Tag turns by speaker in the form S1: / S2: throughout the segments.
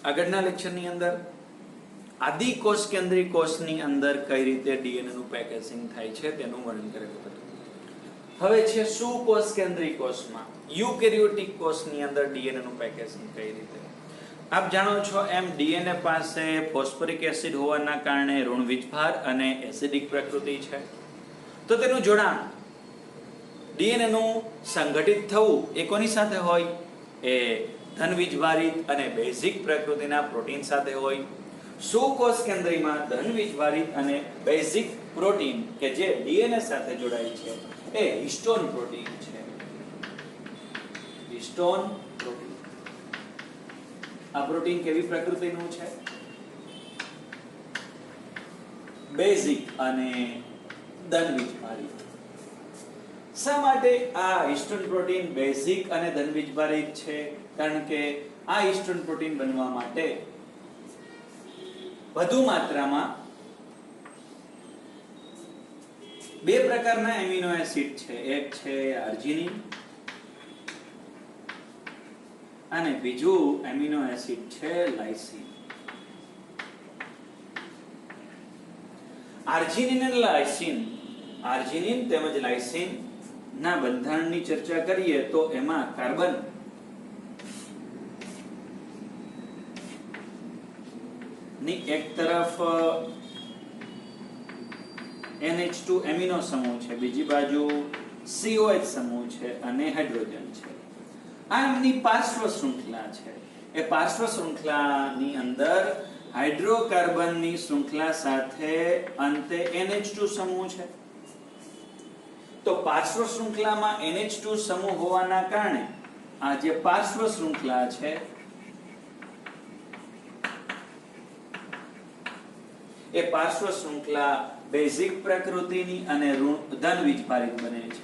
S1: આગળના લેક્ચરની અંદર આદિકોષ કેન્દ્રીય કોષની અંદર કઈ રીતે ડીએનએ નું પેકેજિંગ થાય છે તેનું વર્ણન કરેલું હતું. હવે છે સુકોષ કેન્દ્રીય કોષમાં યુકેરિયોટિક કોષની અંદર ડીએનએ નું પેકેજિંગ કઈ રીતે. આપ જાણો છો એમ ડીએનએ પાસે ફોસ્ફરિક એસિડ હોવાના કારણે ઋણ વીજભાર અને એસિડિક પ્રકૃતિ છે. તો તેનું જોડાણ ડીએનએ નું સંગઠિત થવું એ કોની સાથે હોય? એ ધન વીજભારિત અને બેઝિક પ્રકૃતિના પ્રોટીન સાથે હોય. સુકોષ કેન્દ્રીયમાં ધન વીજભારિત અને બેઝિક પ્રોટીન કે જે ડીએનએ સાથે જોડાય છે એ હિસ્ટોન પ્રોટીન છે. Histone protein. આ પ્રોટીન કેવી પ્રકૃતિનું છે? બેઝિક અને ધન વીજભારિત. શા માટે આ હિસ્ટોન પ્રોટીન બેઝિક અને ધન વીજભારિત છે? કારણ કે આ હિસ્ટોન પ્રોટીન બનવા માટે વધુ માત્રામાં બે પ્રકારના એમિનો એસિડ છે. એક છે આર્જિનિન અને બીજું એમિનો એસિડ છે લાઇસિન. આર્જિનિન અને લાઇસિન, આર્જિનિન તેમજ લાઇસિન ના બંધારણની ચર્ચા કરીએ તો એમાં કાર્બન ની એક તરફ NH2 એમિનો સમૂહ છે, બીજી બાજુ COH સમૂહ છે અને હાઇડ્રોજન છે. આ એમની પાર્શ્વ શૃંખલા છે. એ પાર્શ્વ શૃંખલાની અંદર હાઇડ્રોકાર્બનની શૃંખલા સાથે અંતે NH2 સમૂહ છે. તો પાર્શ્વ શૃંખલામાં NH2 સમૂહ હોવાના કારણે આ જે પાર્શ્વ શૃંખલા છે એ પાર્શ્વ શૃંખલા બેઝિક પ્રકૃતિની અને ધન વીજભારિત બને છે.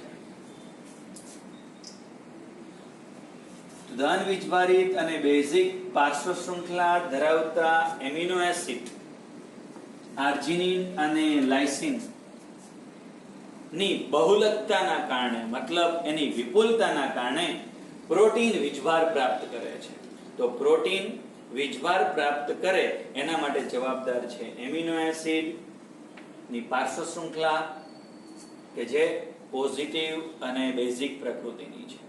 S1: ધન વીજભારિત અને બેઝિક પાર્શ્વ શૃંખલા ધરાવતા એમિનો એસિડ આર્જિનિન અને લાઇસિન ની બહુલકતાના કારણે, મતલબ એની વિપુલતાના કારણે પ્રોટીન વીજભાર પ્રાપ્ત કરે છે. તો પ્રોટીન વીજભાર પ્રાપ્ત કરે એના માટે જવાબદાર છે એમિનો એસિડ ની પાર્શ્વ શૃંખલા કે જે પોઝિટિવ અને બેઝિક પ્રકૃતિની છે.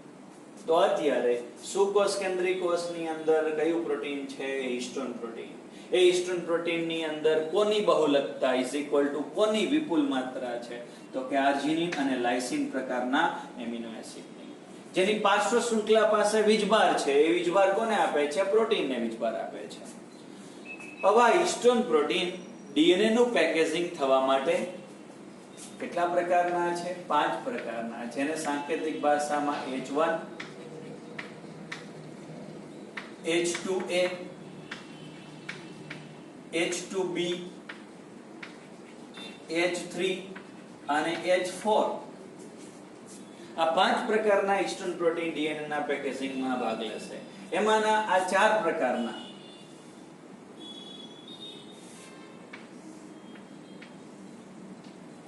S1: તો અત્યારે સુકોષ કેન્દ્રીય કોષની અંદર કયું પ્રોટીન છે? Histone protein. એ હિસ્ટોન પ્રોટીનની અંદર કોની બહુલકતા ઇઝ ઇક્વલ ટુ કોની વિપુલ માત્રા છે? તો કે આર્જિનિન અને લાઇસિન પ્રકારના એમિનો એસિડની, જેની પાર્શ્વ શૃંખલા પાસે વીજભાર છે. એ વીજભાર કોને આપે છે? પ્રોટીનને વીજભાર આપે છે. હવે હિસ્ટોન પ્રોટીન ડીએનએ નું પેકેજિંગ થવા માટે કેટલા પ્રકારના છે? 5 પ્રકારના, જેને સાંકેતિક ભાષામાં H1, H2A, H2B, H3 અને H4 આ 5 પ્રકારના હિસ્ટોન પ્રોટીન ડીએનએ ના પેકેજિંગમાં ભાગ લેશે. એમાંના આ 4 પ્રકારના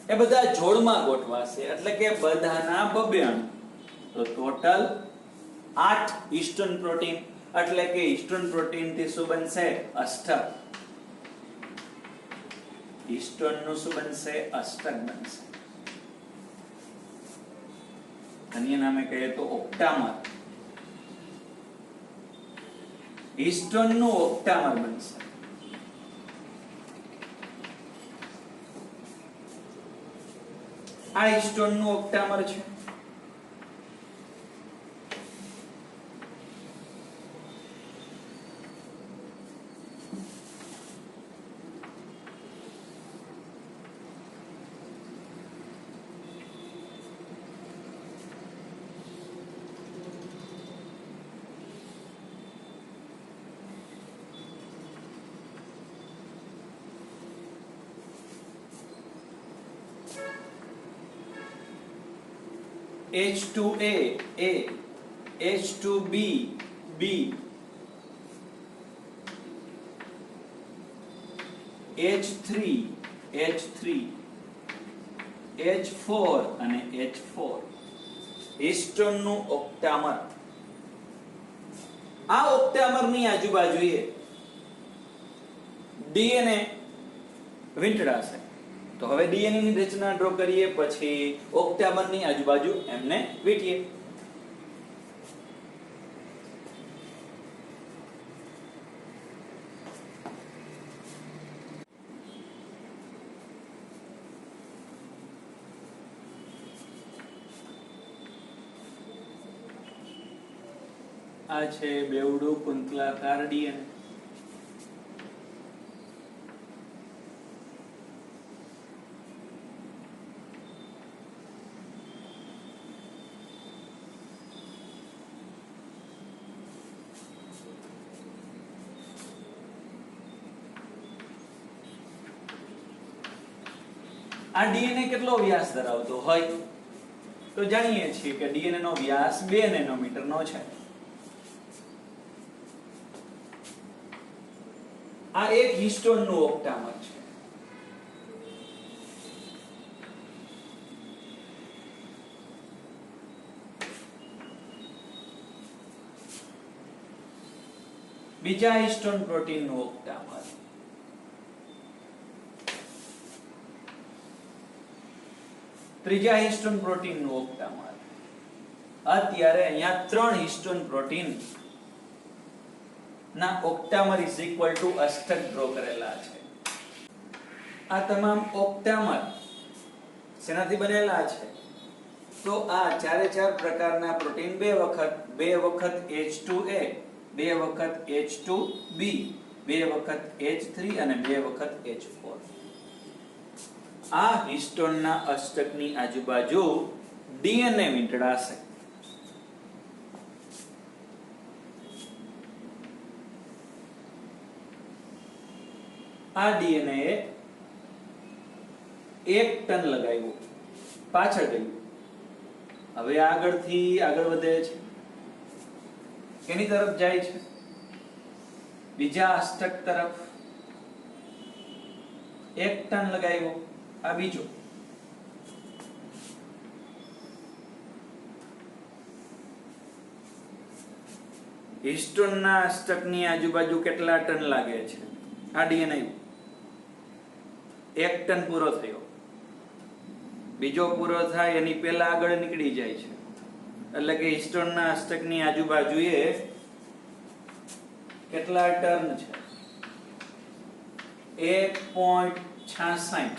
S1: એ બધા જોડમાં ગોઠવાશે, એટલે કે બધાના બબે અણુ. તો ટોટલ 8 હિસ્ટોન પ્રોટીન, એટલે કે હિસ્ટોન પ્રોટીન થી શું બનશે? અષ્ટક. હિસ્ટોન નું શું બનશે? અષ્ટક બનશે. અન્ય નામે કહીએ તો ઓક્ટામર. હિસ્ટોન નું ઓક્ટામર બનશે. આ હિસ્ટોન નું ઓક્ટામર છે. H2A A, H2B B, H3 H3, H4 અને H4 હિસ્ટોન નું ઓક્ટામર. આ ઓક્ટામર ની આજુબાજુએ ડીએનએ વીંટળાશે. તો હવે ડીએનએ ની રચના ડ્રો કરીએ, પછી ઓક્ટામરની આજુબાજુ એમને વીંટીએ. આ છે બેવડું કુંતલાકાર ડીએનએ. આ ડીએનએ કેટલો વ્યાસ ધરાવતો હોય? તો જાણીએ છીએ કે ડીએનએ નો વ્યાસ 2 નેનોમીટર નો છે. આ એક હિસ્ટોન નું ઓક્ટામર છે. બીજા હિસ્ટોન પ્રોટીન નું ઓક્ટામર. ત્રીજા હિસ્ટોન પ્રોટીન નું ઓક્ટામર. અત્યારે અહીંયા 3 હિસ્ટોન પ્રોટીન ના ઓક્ટામર is equal to Ashtak draw કરેલા છે. આ તમામ ઓક્ટામર શેનાથી બનેલા છે? તો આ ચારે ચાર પ્રકારના પ્રોટીન બે વખત H2A, બે વખત H2B, બે વખત H3 અને બે વખત H4. આ હિસ્ટોનના અષ્ટકની આજુબાજુ ડીએનએ વીંટળાશે. આ ડીએનએ 1 ટન લગાવ્યું, પાછળ ગયું. હવે આગળથી આગળ વધે છે. કેની તરફ જાય છે? બીજા અષ્ટક તરફ. 1 ટન લગાવ્યો, આ બીજો. હિસ્ટોનના અષ્ટકની આજુબાજુ કેટલા ટન લાગે છે? આ ડીએનએ 1 ટન પૂરો થયો. બીજો પૂરો થાય એની પહેલા આગળ નીકળી જાય છે. એટલે કે હિસ્ટોનના અષ્ટકની આજુબાજુએ કેટલા ટર્ન છે? 1.66.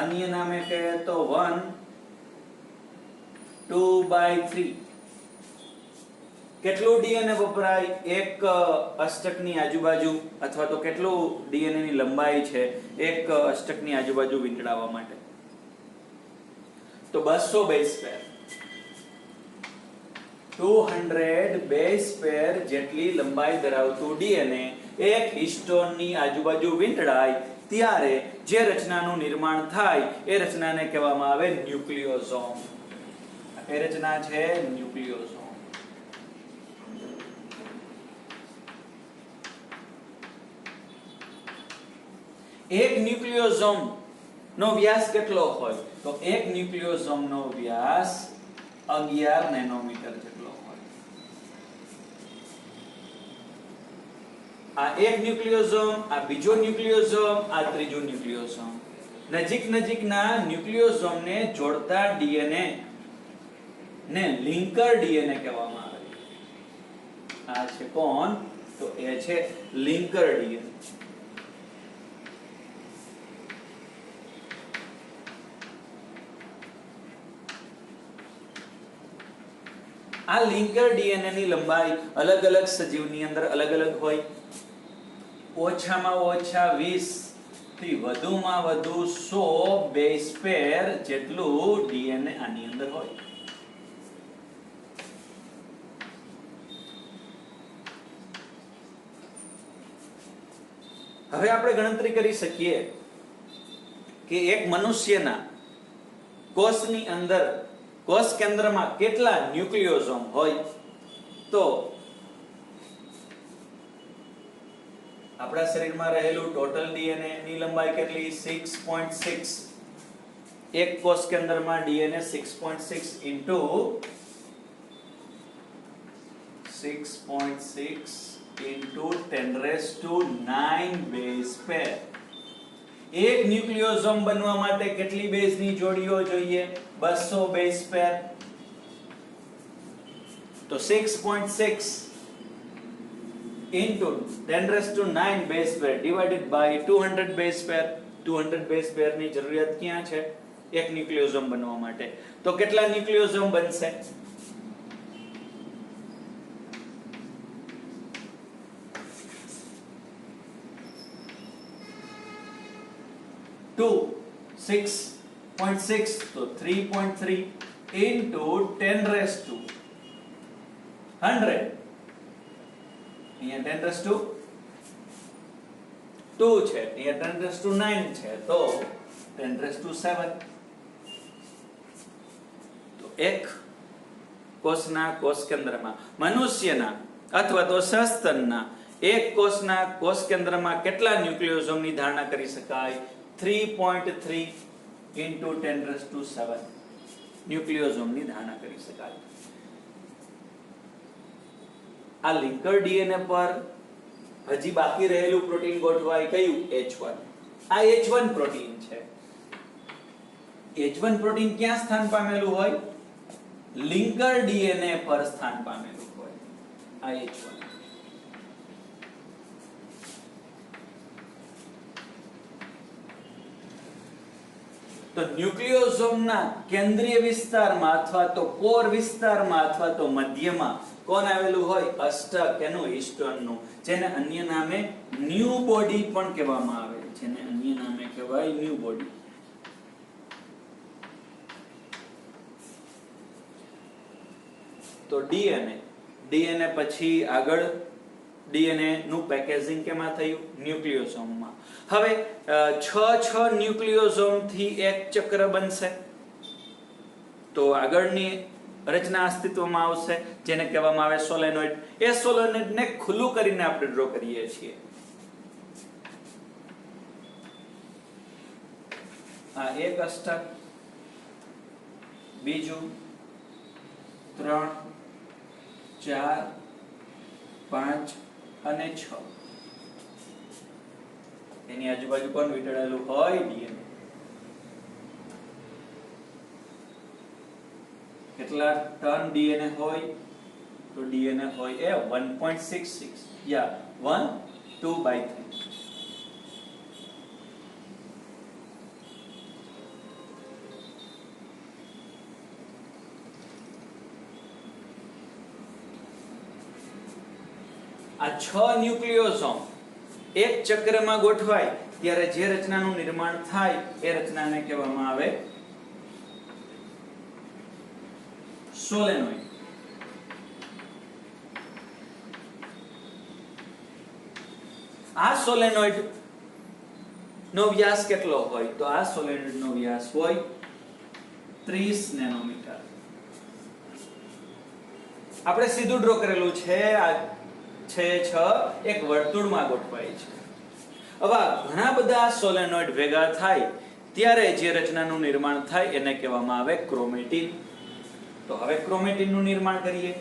S1: અન્ય નામે કહે તો 1/2/3. કેટલું ડીએનએ વપરાય એક અષ્ટકની આજુબાજુ, અથવા તો કેટલું ડીએનએ ની લંબાઈ છે એક અષ્ટકની આજુબાજુ વીંટળાવવા માટે? તો 200 બેઝ પેર. 200 બેઝ પેર જેટલી લંબાઈ ધરાવતું ડીએનએ એક હિસ્ટોનની આજુબાજુ વીંટળાય ત્યારે જે રચનાનું નિર્માણ થાય એ રચનાને કહેવામાં આવે ન્યુક્લિયોસોમ. એ રચના છે ન્યુક્લિયોસોમ. એક ન્યુક્લિયોસોમ નો વ્યાસ કેટલો હોય? તો એક ન્યુક્લિયોસોમ નો વ્યાસ 11 નેનોમીટર જેટલો હોય. આ એક ન્યુક્લિયોસોમ, આ બીજો ન્યુક્લિયોસોમ, આ ત્રીજો ન્યુક્લિયોસોમ. નજીકના ન્યુક્લિયોસોમને જોડતા ડીએનએ ને લિંકર ડીએનએ કહેવામાં આવે. આ છે કોણ? તો એ છે લિંકર ડીએનએ. આ લિંકર ડીએનએ ની લંબાઈ અલગ અલગ સજીવની અંદર અલગ અલગ હોય. ઓછામાં ઓછા 20 થી વધુમાં વધુ 100 બેઝ પેર જેટલું ડીએનએ આની અંદર હોય. હવે આપણે ગણતરી કરી શકીએ કે એક મનુષ્યના કોષની અંદર, કોષ કેન્દ્રમાં કેટલા ન્યુક્લિયોસોમ હોય. તો આપણા શરીરમાં રહેલું ટોટલ ડીએનએ ની લંબાઈ કેટલી? 6.6. એક કોષ કેન્દ્રમાં DNA 6.6 into 6.6 into 10 raised to 9 base પેર. એક ન્યુક્લિયોસોમ બનવા માટે કેટલી બેઝની જોડીઓ જોઈએ? 200 બેઝ પેર. તો 6.6 into 10 raised to 9 base pair divided by 200 base pair. 200 base પેરની જરૂરિયાત ક્યાં છે? એક ન્યુક્લિયોસોમ બનવા માટે. તો કેટલા ન્યુક્લિયોસોમ બનશે? 6.6 तो 3.3 into 10 raised to 100. અહીંયા 10 raised to 2 છે, અહીંયા 10 raised to 9 છે, તો 10 raised to 7. તો એક કોષના કોષ કેન્દ્રમાં મનુષ્યના અથવા તો સસ્તનના એક કોષના કોષ કેન્દ્રમાં કેટલા ન્યુક્લિયોસોમની ધારણા કરી શકાય? 3.3 into 10 raised to 7 ન્યુક્લિયોસોમની ધારણા કરી શકાય. આ લિંકર ડીએનએ પર હજી બાકી રહેલું પ્રોટીન ગોઠવાય કયું? H1. આ H1 પ્રોટીન છે. H1 પ્રોટીન ક્યાં સ્થાન પામેલું હોય? લિંકર ડીએનએ પર સ્થાન પામેલું હોય આ H1. તો ન્યુક્લિયોસોમના કેન્દ્રીય વિસ્તારમાં અથવા તો કોર વિસ્તારમાં અથવા તો મધ્યમાં કોણ આવેલું હોય? અષ્ટક, એનું હિસ્ટોનનું, જેને અન્ય નામે ન્યુ બોડી પણ કહેવામાં આવે છે. જેને અન્ય નામે કહેવાય ન્યુ બોડી. તો ડીએનએ પછી આગળ ડીએનએ નું પેકેજિંગ કેમાં થયું? ન્યુક્લિયોસોમમાં. હવે 6 ન્યુક્લિયોસોમ થી એક ચક્ર બનશે, તો આગળની રચના અસ્તિત્વમાં આવશે, જેને કહેવામાં આવે સોલેનોઇડ. એ સોલેનોઇડને ખુલ્લું કરીને આપણે ડ્રો કરીએ છીએ. આ એક અષ્ટક, બીજું 3 4 5 અને 6. એની આજુબાજુ કોણ વીંટળેલું હોય? ડીએનએ. કેટલા ટન ડીએનએ હોય? તો ડીએનએ હોય એ 1.66 યા 1/2/3. આ 6 ન્યુક્લિયોસોમ એક ચક્રમાં ગોઠવાય ત્યારે જે રચનાનું નિર્માણ થાય એ રચનાને કહેવામાં આવે સોલેનોઇડ. આ સોલેનોઇડ નો વ્યાસ કેટલો હોય? તો આ સોલેનોઇડ નો વ્યાસ હોય 30 નેનોમીટર. આપણે સીધું ડ્રો કરેલું છે. આ 6 એક વર્તુળમાં ગોઠવાય છે. હવે ઘણા બધા સોલેનોઇડ ભેગા થાય ત્યારે જે રચનાનું નિર્માણ થાય એને કહેવામાં આવે ક્રોમેટિન. તો હવે ક્રોમેટિન નું નિર્માણ કરીએ.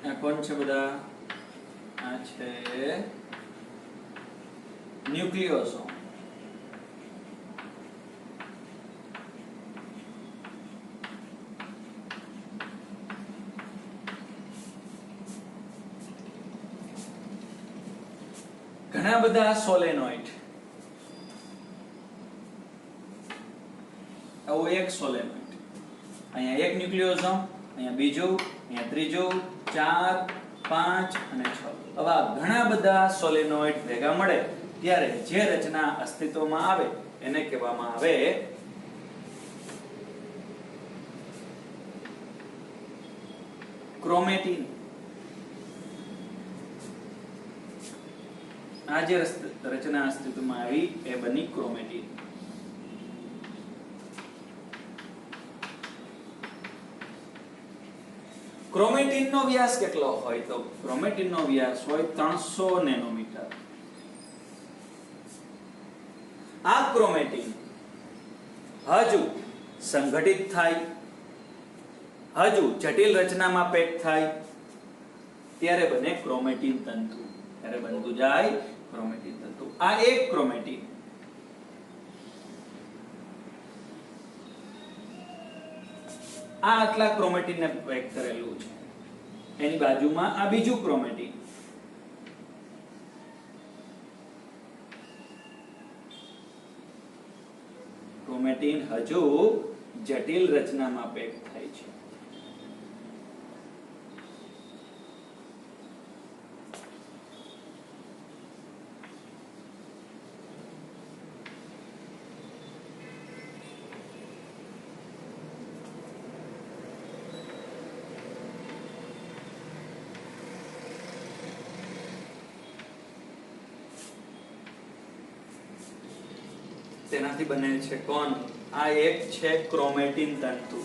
S1: આ કોણ છે બધા? આ છે ન્યુક્લિયોસોમ. ઘણા બધા સોલેનોઇડ. આવું એક સોલેનોઇડ. અહીંયા એક ન્યુક્લિયોસોમ, અહીંયા બીજું, અહીંયા ત્રીજું, 4 5 અને 6. આવા ઘણા બધા સોલેનોઇડ ભેગા મળે ત્યારે જે રચના અસ્તિત્વમાં આવે એને કહેવામાં આવે ક્રોમેટિન. આ જે રચના અસ્તિત્વમાં આવી એ બની ક્રોમેટિન. ક્રોમેટીન નો વ્યાસ કેટલો હોય? તો ક્રોમેટીન નો વ્યાસ હોય 300 નેનોમીટર. આ ક્રોમેટીન હજુ સંગઠિત થાય, હજુ જટિલ રચનામાં પેક થાય ત્યારે બને ક્રોમેટીન તંતુ. ત્યારે બનતું જાય ક્રોમેટીન તંતુ. આ એક ક્રોમેટીન. આ આટલા ક્રોમેટીનને પેક કરેલું છે. એની બાજુમાં આ બીજું ક્રોમેટીન. ક્રોમેટીન હજુ જટિલ રચનામાં પેક થાય છે. તેનાથી બને છે કોણ? આ એક છે ક્રોમેટીન તંતુ.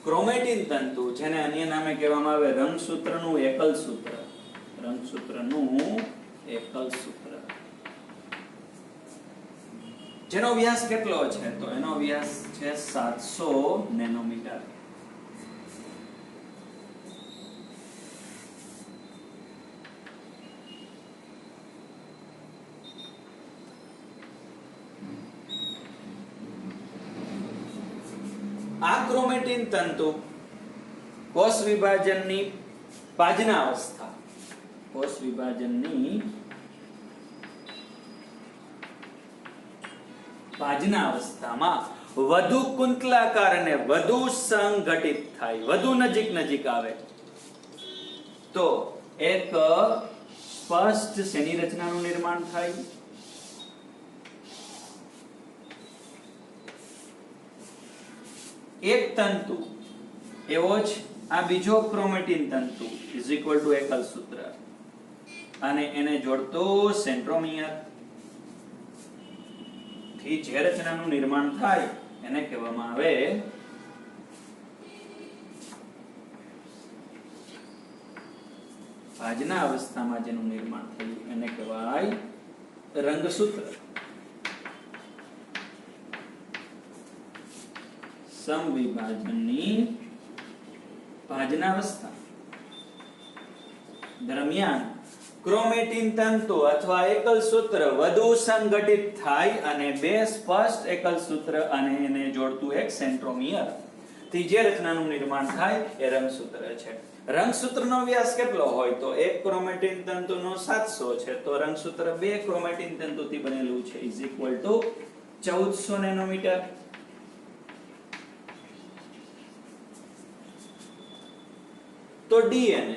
S1: ક્રોમેટીન તંતુ જેને અન્ય નામે કહેવામાં આવે રંગસૂત્રનું એકલ સૂત્ર. રંગસૂત્રનું એકલ સૂત્ર. જેનો વ્યાસ કેટલો છે? તો એનો વ્યાસ છે 700 નેનોમીટર. આ ક્રોમેટીન તંતુ કોષ વિભાજનની પાજના અવસ્થા, કોષ વિભાજનની પાજના અવસ્થામાં વધુ કુંતલાકાર અને વધુ સંગઠિત થાય, વધુ નજીક આવે તો એક સ્પષ્ટ શેની રચનાનું નિર્માણ થાય? એક તંતુ એવો જ આ બીજો ક્રોમેટીન તંતુ ઇઝ ઇક્વલ ટુ એકલ સૂત્ર અને એને જોડતો સેન્ટ્રોમિયર થી જે રચનાનું નિર્માણ થાય એને કહેવામાં આવે પાજના અવસ્થામાં જેનું નિર્માણ થયું એને કહેવાય રંગસૂત્ર. સમવિભાજનની પાજના અવસ્થા દરમિયાન ક્રોમેટીન તંતુ અથવા એકલ સૂત્ર વધુ સંગઠિત થાય અને બે સ્પષ્ટ એકલ સૂત્ર અને એને જોડતું એક સેન્ટ્રોમિયર થી જે રચનાનું નિર્માણ થાય એ રંગસૂત્ર છે. રંગસૂત્રનો વ્યાસ કેટલો હોય? તો એક ક્રોમેટીન તંતુનો 700 છે, તો રંગસૂત્ર બે ક્રોમેટીન તંતુથી બનેલું છે ઇઝ ઇક્વલ ટુ 1400 નેનોમીટર. તો ડીએનએ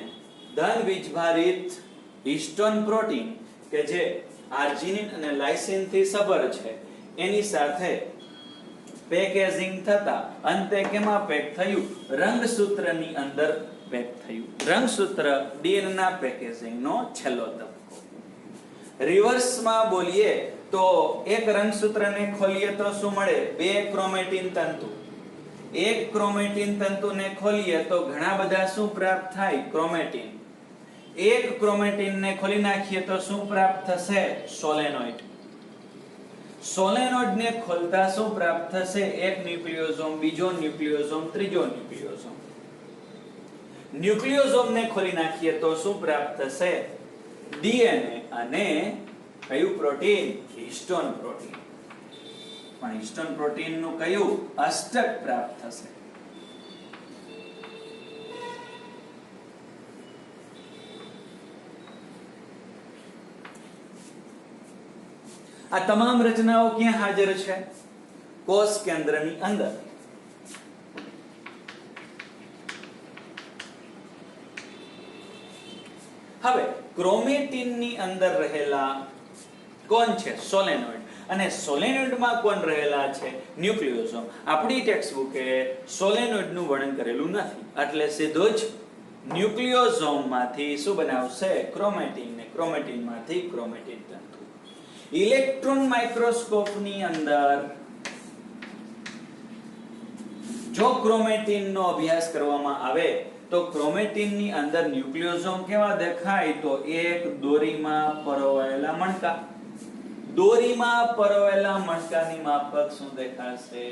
S1: ધન વીજભારિત હિસ્ટોન પ્રોટીન કે જે આર્જિનિન અને લાઇસિન થી સભર છે એની સાથે પેકેજિંગ થતા અંતે કેમાં પેક થયું? રંગસૂત્રની અંદર પેક થયું. રંગસૂત્ર ડીએનએ ના પેકેજિંગ નો છેલ્લો તબક્કો. રિવર્સમાં બોલીએ તો એક રંગસૂત્રને ખોલીએ તો શું મળે? બે ક્રોમેટીન તંતુ. એક ક્રોમેટીન તંતુને ખોલીએ તો ઘણા બધા શું પ્રાપ્ત થાય? ક્રોમેટીન. એક ક્રોમેટીનને ખોલી નાખીએ તો શું પ્રાપ્ત થશે? સોલેનોઇડ. સોલેનોઇડને ખોલતા શું પ્રાપ્ત થશે? એક ન્યુક્લિયોસોમ, બીજો ન્યુક્લિયોસોમ, ત્રીજો ન્યુક્લિયોસોમ. ન્યુક્લિયોસોમને ખોલી નાખીએ તો શું પ્રાપ્ત થશે? ડીએનએ અને કયું પ્રોટીન? Histone protein. પણ હિસ્ટોન પ્રોટીનનું કયું? અષ્ટક પ્રાપ્ત થશે. આ તમામ રચનાઓ ક્યાં હાજર છે? કોષ કેન્દ્રની અંદર. હવે ક્રોમેટીનની અંદર રહેલા કોણ છે? સોલેનોઇડ. અને સોલેનોઇડમાં કોણ રહેલા છે? ન્યુક્લિયોસોમ. આપણી ટેક્સ્ટબુકે સોલેનોઇડનું વર્ણન કરેલું નથી, એટલે સીધો જ ન્યુક્લિયોસોમમાંથી શું બનાવશે? ક્રોમેટિન. ને ક્રોમેટિનમાંથી ક્રોમેટિન તંતુ. ઇલેક્ટ્રોન માઇક્રોસ્કોપની અંદર જો ક્રોમેટિનનો અભ્યાસ કરવામાં આવે તો ક્રોમેટિનની અંદર ન્યુક્લિયોસોમ કેવા દેખાય? તો એક દોરીમાં પરોવાયેલા મણકા. દોરીમાં પરોવાયેલા મણકાની માફક શું દેખાશે?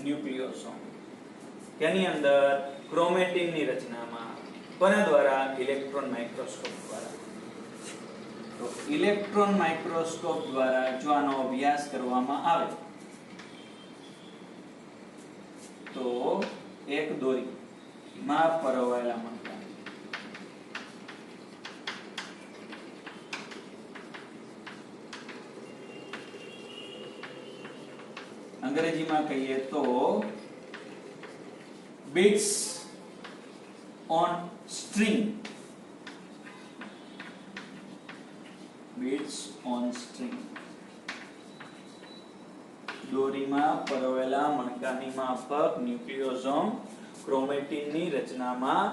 S1: ન્યુક્લિયોસોમ. તેની અંદર ક્રોમેટિનની રચનામાં કોના દ્વારા? ઇલેક્ટ્રોન માઇક્રોસ્કોપ દ્વારા. તો ઇલેક્ટ્રોન માઇક્રોસ્કોપ દ્વારા જો આનો અભ્યાસ કરવામાં આવે તો એક દોરીમાં પરોવાયેલા મણકા, અંગ્રેજીમાં કહીએ તો beads on string. beads on string. દોરીમાં પરોવેલા મણકાની માફક ન્યુક્લિયોસોમ ક્રોમેટિનની રચનામાં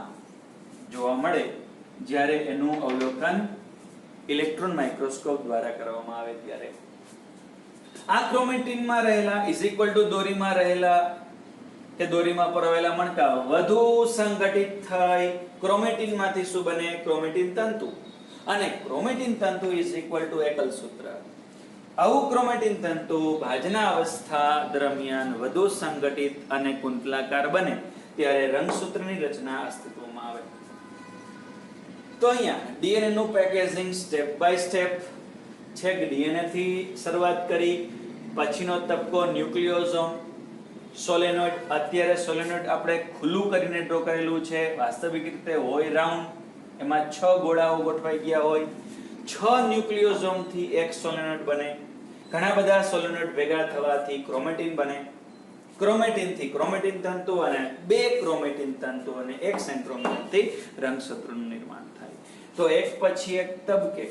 S1: જોવા મળે જ્યારે એનું અવલોકન ઇલેક્ટ્રોન માઇક્રોસ્કોપ દ્વારા કરવામાં આવે ત્યારે. આ ક્રોમેટિનમાં રહેલા દોરીમાં રહેલા કે દોરીમાં પરોવેલા મણકા વધુ સંગઠિત થઈ ક્રોમેટિનમાંથી શું બને? ક્રોમેટિન તંતુ. અને ક્રોમેટિન તંતુ એકલ સૂત્ર. આવું ક્રોમેટિન તંતુ ભાજના અવસ્થા દરમિયાન વધુ સંગઠિત અને કુંતલાકાર બને ત્યારે રંગસૂત્રની રચના અસ્તિત્વમાં આવે. તો અહીંયા ડીએનએ નું પેકેજિંગ સ્ટેપ બાય સ્ટેપ છે કે ડીએનએ થી શરૂઆત કરી, પછીનો તબક્કો ન્યુક્લિયોસોમ, સોલેનોઇડ. અત્યારે સોલેનોઇડ આપણે ખુલ્લું કરીને ડ્રો કરેલું છે, વાસ્તવિક રીતે હોય રાઉન્ડ, એમાં 6 ગોળાઓ ગોઠવાઈ ગયા હોય. 6 ન્યુક્લિયોસોમ થી એક સોલેનોઇડ બને. ઘણા બધા સોલેનોઇડ ભેગા થવાથી ક્રોમેટિન બને. ક્રોમેટિન થી ક્રોમેટિન તંતુ અને 2 ક્રોમેટિન તંતુ અને 1 સેન્ટ્રોમિયર થી રંગસૂત્રનું નિર્માણ થાય. તો એક પછી એક તબકે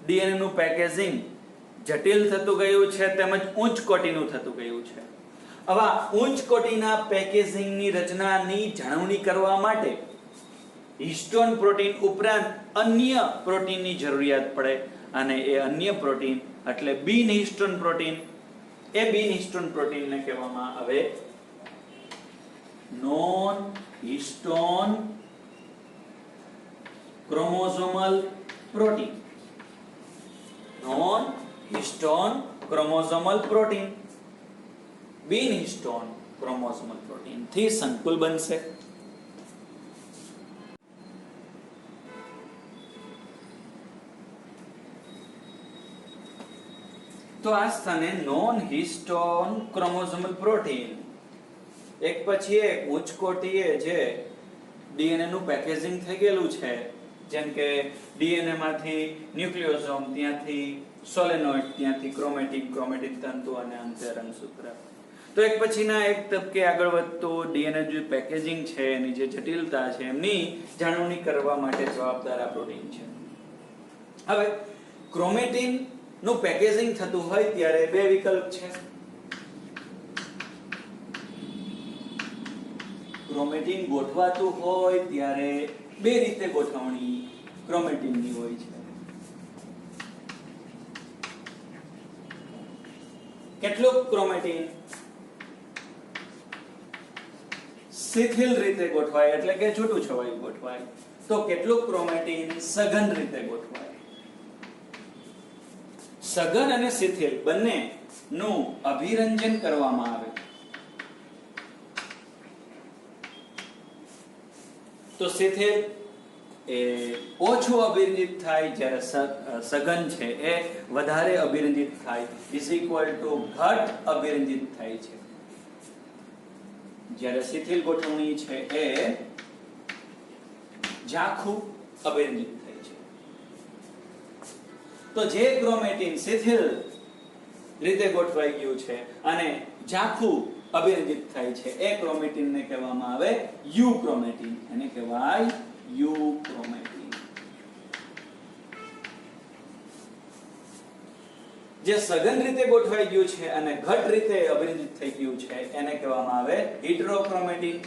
S1: ડીએનએ નું પેકેજિંગ જટિલ થતું ગયું છે તેમજ ઉચ્ચ કોટીનું થતું ગયું છે. આવા ઉચ્ચ કોટીના પેકેજિંગની રચનાની જાળવણી કરવા માટે હિસ્ટોન પ્રોટીન ઉપરાંત અન્ય પ્રોટીનની જરૂરિયાત પડે અને એ અન્ય પ્રોટીન એટલે બિન હિસ્ટોન પ્રોટીન. એ બિન હિસ્ટોન પ્રોટીનને કહેવામાં આવે non histone chromosomal protein. Non histone chromosomal protein બિન હિસ્ટોન ક્રોમોસોમલ પ્રોટીન થી સંકુલ બનશે. તો આ સ્થાને નોન હિસ્ટોન ક્રોમોસોમલ પ્રોટીન એક પછી એક ઉચ્ચ કોટીએ જે ડીએનએ નું પેકેજિંગ થઈ ગયેલું છે, જેમ કે ડીએનએ માંથી ન્યુક્લિયોસોમ, ત્યાંથી સોલેનોઇડ, ત્યાંથી ક્રોમેટિન, ક્રોમેટિન તંતુ અને અંતે રંગસૂત્ર. તો એક પછીના એક તબકે આગળ વધતું ડીએનએ જે પેકેજિંગ છે એની જે જટિલતા છે એમની જાળવણી કરવા માટે જવાબદાર આ પ્રોટીન છે. હવે ક્રોમેટિન નું પેકેજિંગ થતું હોય ત્યારે 2 વિકલ્પ છે. ક્રોમેટિન ગોઠવાતું હોય ત્યારે 2 રીતે ગોઠવણી ક્રોમેટિનની હોય છે. કેટલુંક ક્રોમેટિન શિથિલ રીતે ગોઠવાય એટલે કે છૂટું છવાયું ગોઠવાય, તો કેટલુંક ક્રોમેટિન સઘન રીતે ગોઠવાય. સઘન અને શિથિલ બંને નું અભિરંજન કરવામાં આવે. તો શિથિલ એ ઓછું અભિરંજિત થાય જ્યારે સઘન છે એ વધારે અભિરંજિત થાય, ઘટ અભિરંજિત થાય છે. જ્યારે શિથિલ ગોઠવણી છે એ ઝાખું અભિરંજિત થાય છે. તો જે ક્રોમેટિન શિથિલ રીતે ગોઠવાઈ ગયું છે અને ઝાખું અભિરંજિત થાય છે એ ક્રોમેટિનને કહેવામાં આવે યુ ક્રોમેટિન. એને કહેવાય યુ ક્રોમેટિન. જે સઘન રીતે ગોઠવાઈ ગયું છે અને ઘટ રીતે અભિરંજિત થઈ ગયું છે એને કહેવામાં આવે હિટ્રોક્રોમેટિન.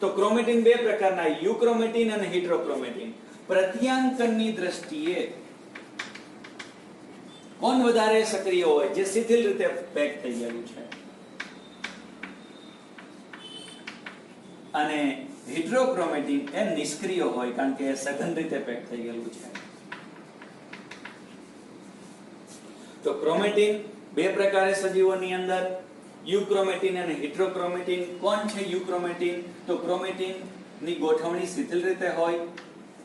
S1: તો ક્રોમેટિન બે પ્રકારના, યુક્રોમેટિન અને હિટ્રોક્રોમેટિન. પ્રત્યાંકનની દ્રષ્ટિએ કોણ વધારે સક્રિય હોય, જે શિથિલ રીતે પેક થઈ ગયેલું છે, અને હિટ્રોક્રોમેટિન એ નિષ્ક્રિય હોય કારણ કે સઘન રીતે પેક થઈ ગયેલું છે. તો ક્રોમેટિન બે પ્રકારે સજીવોની અંદર, યુક્રોમેટિન અને હિટ્રોક્રોમેટિન. કોણ છે યુક્રોમેટિન? તો ક્રોમેટિન ની ગોઠવણી શિથિલ રીતે હોય,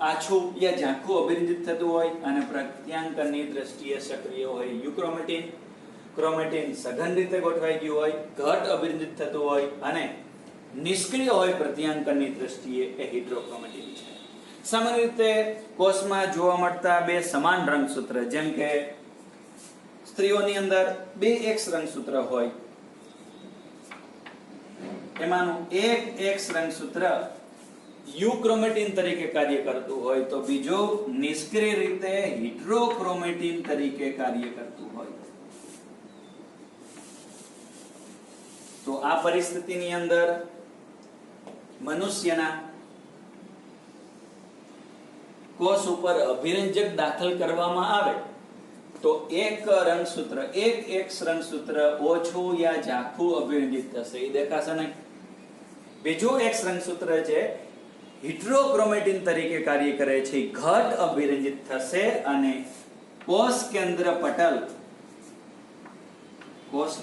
S1: આછું યા ઝાંખું અભિરંજિત થતું હોય અને પ્રત્યાંકનની દ્રષ્ટિએ સક્રિય હોય યુક્રોમેટિન. ક્રોમેટિન સઘન રીતે ગોઠવાઈ ગયું હોય, ઘટ અભિરંજિત થતું હોય અને નિષ્ક્રિય હોય પ્રત્યાંકનની દ્રષ્ટિએ એ હિટ્રોક્રોમેટિન છે. સામાન્ય રીતે કોષમાં જોવા મળતા બે સમાન રંગસૂત્ર, જેમ કે સ્ત્રીઓની અંદર બે એક્સ રંગસૂત્ર હોય, એમાંનું એક એક્સ રંગસૂત્ર યુક્રોમેટિન તરીકે કાર્ય કરતું હોય તો બીજું નિષ્ક્રિય રીતે હિટ્રોક્રોમેટિન તરીકે કાર્ય કરતું હોય. તો આ પરિસ્થિતિની અંદર મનુષ્યના કોષ ઉપર અભિરંજક દાખલ કરવામાં આવે તો એક રંગસૂત્ર, એક એક્સ રંગસૂત્ર ઓછું યા ઝાંખું અભિરંજિત થશે, એ દેખાશે નહીં. બીજું એક્સ રંગસૂત્ર છે હિટ્રોક્રોમેટિન તરીકે કાર્ય કરે છે, ઘટ અભિરંજિત થશે અને કોષ કેન્દ્ર પટલ, કોષ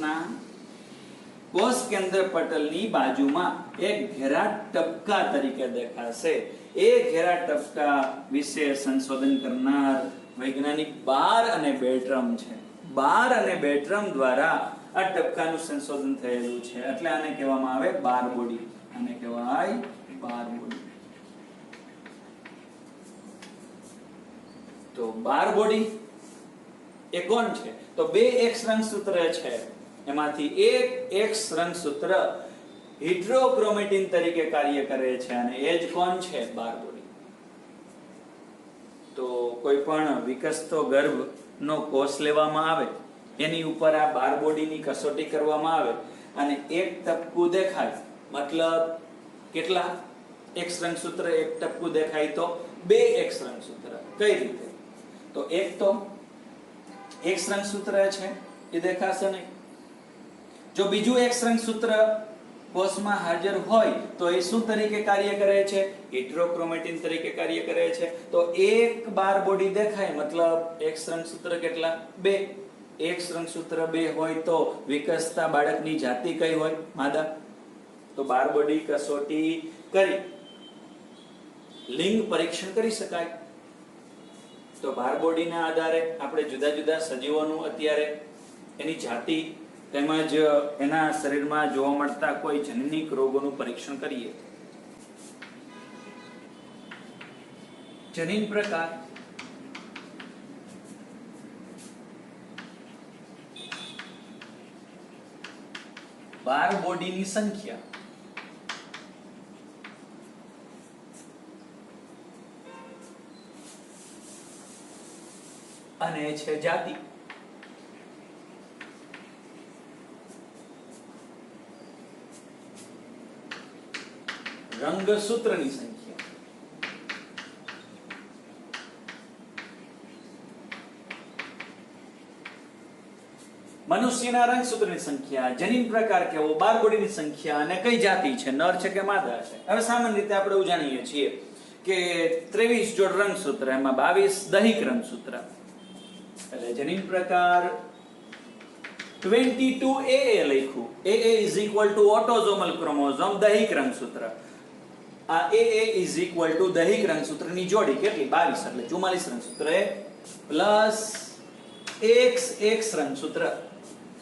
S1: કેન્દ્ર પટલની બાજુમાં એક ઘેરા ટપકા તરીકે દેખાશે. એ ઘેરા ટપકા વિશે સંશોધન કરનાર વૈજ્ઞાનિક બાર અને બેલ્ટ્રમ છે. બાર અને બેલ્ટ્રમ દ્વારા આ ટપકાનું સંશોધન થયેલું છે, એટલે આને કહેવામાં આવે બાર બોડી. આને કહેવાય બાર બોડી. તો બાર બોડી એ કોણ છે? તો બે એક્સ રંગસૂત્ર છે, એમાંથી એક એક્સ રંગસૂત્ર હિટ્રોક્રોમેટિન તરીકે કાર્ય કરે છે અને એ જ કોણ છે? બાર બોડી. તો કોઈ પણ વિકસતો ગર્ભનો કોષ લેવામાં આવે, એની ઉપર આ બાર બોડીની કસોટી કરવામાં આવે અને એક ટપકું દેખાય, મતલબ કેટલા એક્સ રંગસૂત્ર એક ટપકું દેખાય? તો બે એક્સ રંગસૂત્ર. કઈ રીતે? તો એક તો એક્સ રંગસૂત્ર છે એ દેખાશે નહીં. જો બીજું એક્સ રંગસૂત્ર કોષમાં હાજર હોય તો એ શું તરીકે કાર્ય કરે છે? હિટ્રોક્રોમેટિન તરીકે કાર્ય કરે છે. તો એક બાર બોડી દેખાય, મતલબ એક્સ રંગસૂત્ર કેટલા? બે. એક્સ રંગસૂત્ર બે હોય તો વિકસતા બાળકની જાતિ કઈ હોય? માદા. તો બાર બોડી કસોટી કરી લિંગ પરીક્ષણ કરી શકાય. તો બાર બોડીના આધારે આપણે જુદા જુદા સજીવોનું અત્યારે એની જાતિ તેમજ એના શરીરમાં જોવા મળતા કોઈ જનનિક રોગોનું પરીક્ષણ કરીએ. જનીન પ્રકાર, બાર બોડીની સંખ્યા, અને છે જાતિ. રંગસૂત્રની સંખ્યા, મનુષ્યના રંગસૂત્રની સંખ્યા, જનીન પ્રકાર કેવો, બાર બોડીની સંખ્યા અને કઈ જાતિ છે, નર છે કે માદા છે. હવે સામાન્ય રીતે આપણે એવું જાણીએ છીએ કે 23 જોડ રંગસૂત્ર, એમાં 22 દૈહિક રંગસૂત્ર. એટલે જનીન પ્રકાર 22 AA લખ્યું. AA is equal to autosomal chromosome, દૈહિક રંગસૂત્ર. આ AA is equal to દૈહિક રંગસૂત્રની જોડી કેટલી? 22, એટલે 44 રંગસૂત્ર પ્લસ X રંગસૂત્ર.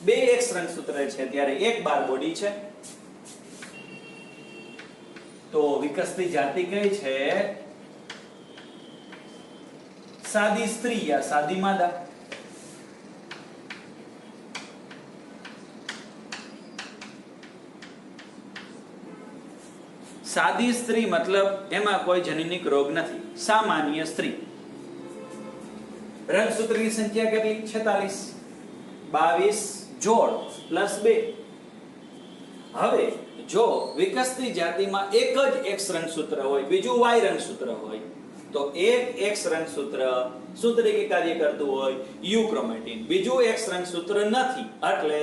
S1: બે X રંગસૂત્ર છે ત્યારે એક બાર બોડી છે. તો વિકસતી જાતિ કઈ છે? સાદી સ્ત્રી યા સાદી માદા. સાદી સ્ત્રી મતલબ એમાં કોઈ જનનિક રોગ નથી, સામાન્ય સ્ત્રી. રંગસૂત્રની સંખ્યા કેટલી? 46. 22 જોડ પ્લસ 2. હવે જો વિકસતી જાતિમાં એક જ X રંગસૂત્ર હોય, બીજું Y રંગસૂત્ર હોય, તો એક X રંગસૂત્ર શું તરીકે કાર્ય કરતું હોય? યુક્રોમેટિન. બીજું X રંગસૂત્ર નથી એટલે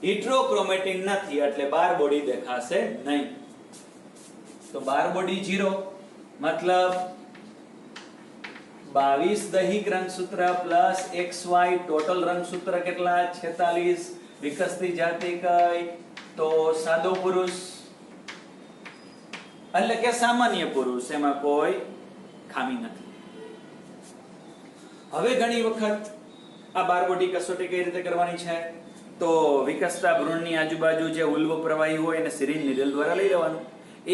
S1: હિટ્રોક્રોમેટિન નથી એટલે બાર બોડી દેખાશે નહીં. તો બાર બોડી 0 મતલબ 22 દૈહિક રંગસૂત્ર પ્લસ XY ટોટલ રંગસૂત્ર કેટલા? 46. વિકસતી જાતિ કઈ? તો સાદો પુરુષ એટલે કે સામાન્ય પુરુષ, એમાં કોઈ ખામી નથી. હવે ઘણી વખત આ બાર બોડી કસોટી કઈ રીતે કરવાની છે? તો વિકસતા ભ્રૂણની આજુબાજુ જે ઉલ્વ પ્રવાહી હોય એને સિરિંજ નીડલ દ્વારા લઈ લેવાનું.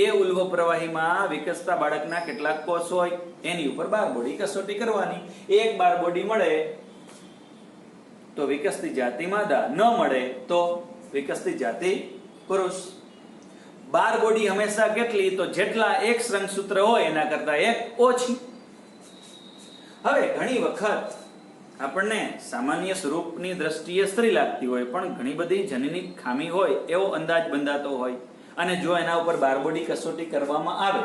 S1: એ ઉલ્વ પ્રવાહીમાં વિકસતા બાળકના કેટલાક કોષ હોય એની ઉપર બાર બોડી કસોટી કરવાની. એક બાર બોડી મળે તો વિકસતી જાતિ માદા, ન મળે તો વિકસતી જાતિ પુરુષ. બાર બોડી હંમેશા કેટલી? તો જેટલા X રંગસૂત્ર હોય એના કરતા એક ઓછી. હવે ઘણી વખત આપણને સામાન્ય સ્વરૂપની દ્રષ્ટિએ સ્ત્રી લાગતી હોય પણ ઘણી બધી જનનિક ખામી હોય એવો અંદાજ બંધાતો હોય, અને જો એના ઉપર બાર બોડી કસોટી કરવામાં આવે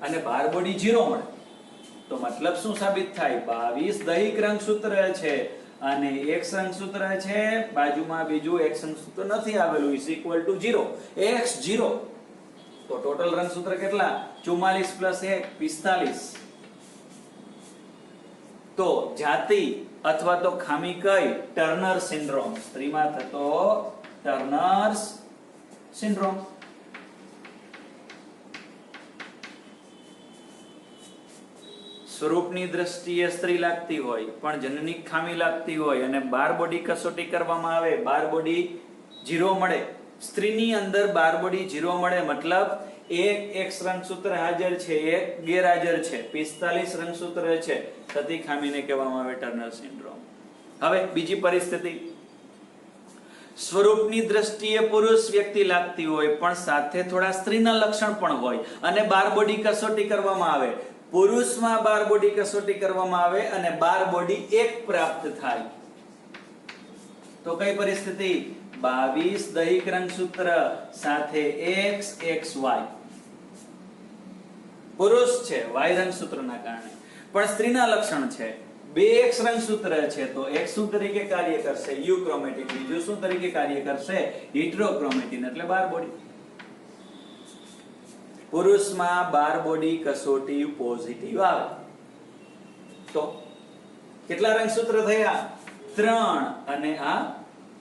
S1: અને બાર બોડી 0 મળે તો મતલબ શું સાબિત થાય? 22 દૈહિક રંગસૂત્ર છે અને X રંગસૂત્ર છે, બાજુમાં બીજું X રંગસૂત્ર નથી આવેલું, ઇઝ ઇક્વલ ટુ 0. X 0 તો ટોટલ રંગસૂત્ર કેટલા? 44 પ્લસ 1 45. તો જાતિ અથવા તો ખામી કઈ? Turner syndrome. સ્ત્રીમાં થતો ટર્નર સિન્ડ્રોમ. સ્વરૂપની દ્રષ્ટિએ સ્ત્રી લાગતી હોય પણ જનનિક ખામી લાગતી હોય અને બાર બોડી કસોટી કરવામાં આવે, બાર બોડી 0 મળે, સ્ત્રીની અંદર બાર બોડી 0 મળે મતલબ એક X રંગસૂત્ર હાજર છે, એક ગેરહાજર છે, 45 રંગસૂત્ર છે, થતી ખામીને કહેવામાં આવે ટર્નર સિન્ડ્રોમ. હવે બીજી પરિસ્થિતિ, સ્વરૂપની દ્રષ્ટિએ પુરુષ વ્યક્તિ લાગતી હોય પણ સાથે થોડા સ્ત્રીના લક્ષણ પણ હોય અને બાર બોડી કસોટી કરવામાં આવે, પુરુષમાં બાર બોડી કસોટી કરવામાં આવે અને બાર બોડી 1 પ્રાપ્ત થાય, તો કઈ પરિસ્થિતિ? 22 દૈહિક રંગસૂત્ર સાથે X XY. પુરુષ છે Y રંગસૂત્રના કારણે પણ સ્ત્રીના લક્ષણ છે, 2 X રંગસૂત્ર છે તો X શું તરીકે કાર્ય કરશે? યુક્રોમેટિન. બીજું શું તરીકે કાર્ય કરશે? હિટ્રોક્રોમેટિન એટલે બાર બોડી. પુરુષમાં બાર બોડી કસોટી પોઝિટિવ આવે તો કેટલા રંગસૂત્ર થયા? 3 અને આ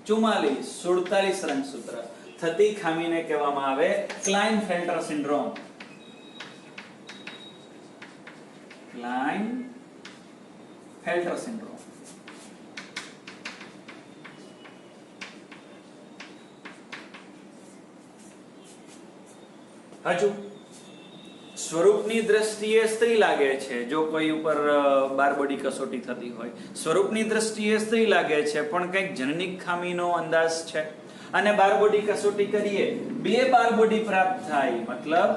S1: 44 47 રંગસૂત્ર. થતી ખામીને કહેવામાં આવે ક્લાઇનફેલ્ટર સિન્ડ્રોમ. Klinefelter syndrome. હજુ સ્વરૂપની દ્રષ્ટિએ સ્ત્રી લાગે છે, જો કોઈ ઉપર બાર બોડી કસોટી થતી હોય, સ્વરૂપની દ્રષ્ટિએ સ્ત્રી લાગે છે પણ કંઈક જનનિક ખામીનો અંદાજ છે અને બાર બોડી કસોટી કરીએ, 2 બાર બોડી પ્રાપ્ત થાય મતલબ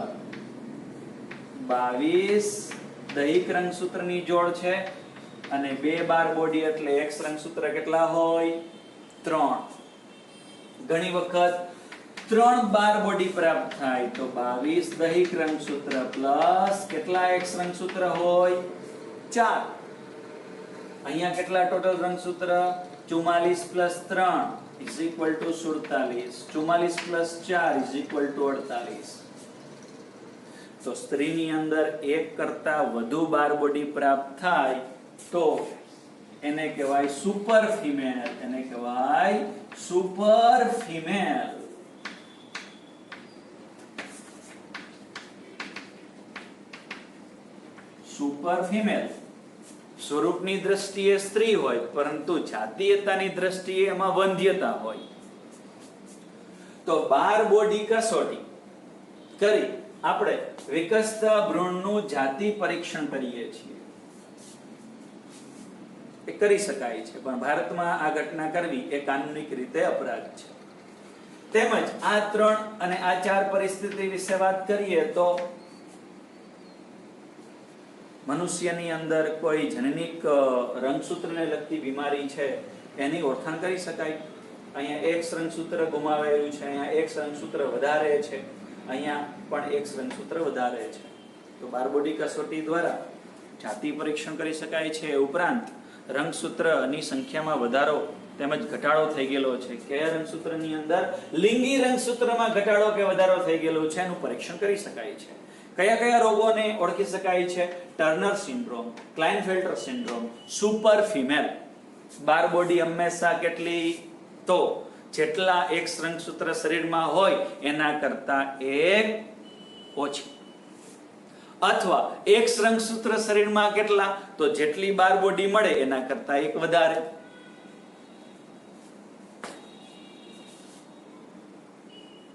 S1: 22 દૈહિક રંગસૂત્રની જોડ છે અને 2 બાર બોડી એટલે X રંગસૂત્ર કેટલા હોય? 3. ઘણી વખત 3 બાર બોડી પ્રાપ્ત થાય તો 22 દૈહિક રંગસૂત્ર પ્લસ કેટલા X રંગસૂત્ર હોય? 4. અહીંયા કેટલા ટોટલ રંગસૂત્ર? 44 plus 3 is equal to 47. 44 plus 4 is equal to 48. તો સ્ત્રીની અંદર એક કરતા વધુ બાર બોડી પ્રાપ્ત થાય તો એને કહેવાય સુપર ફિમેલ. એને કહેવાય સુપર ફિમેલ. Super female. સ્વરૂપની દ્રષ્ટિએ સ્ત્રી હોય પરંતુ જાતીયતાની દ્રષ્ટિએ એમાં વંધ્યતા હોય તો બાર બોડી કસોટી કરી આપણે વિકસતા ભ્રૂણનું જાતિ પરીક્ષણ કરીએ છીએ. એ કરી શકાય છે પણ ભારતમાં આ ઘટના કરવી એ કાનૂનિક રીતે અપરાધ છે. તેમજ આ 3 અને આ 4 પરિસ્થિતિ વિશે વાત કરીએ તો મનુષ્યની અંદર કોઈ જનનિક રંગસૂત્રને લગતી બીમારી છે એની ઓળખાણ કરી શકાય. અહીંયા એક રંગસૂત્ર ગુમાવેલું છે, અહીંયા એક રંગસૂત્ર વધારે છે, અહીંયા પણ એક રંગસૂત્ર વધારે છે. તો બારબોડી કસોટી દ્વારા જાતિ પરીક્ષણ કરી શકાય છે. ઉપરાંત રંગસૂત્રની સંખ્યામાં વધારો તેમજ ઘટાડો થઈ ગયેલો છે, કયા રંગસૂત્રની અંદર લિંગી રંગસૂત્રમાં ઘટાડો કે વધારો થઈ ગયેલો છે એનું પરીક્ષણ કરી શકાય છે. કયા કયા રોગોને ઓળખી શકાય છે? Turner syndrome, Klinefelter syndrome, super female. Barr body હંમેશા કેટલી? તો જેટલા એક્સ રંગસૂત્ર શરીરમાં હોય એના કરતા એક ઓછી, અથવા એક્સ રંગસૂત્ર શરીરમાં કેટલા? તો જેટલી બારબોડી મળે એના કરતા એક વધારે.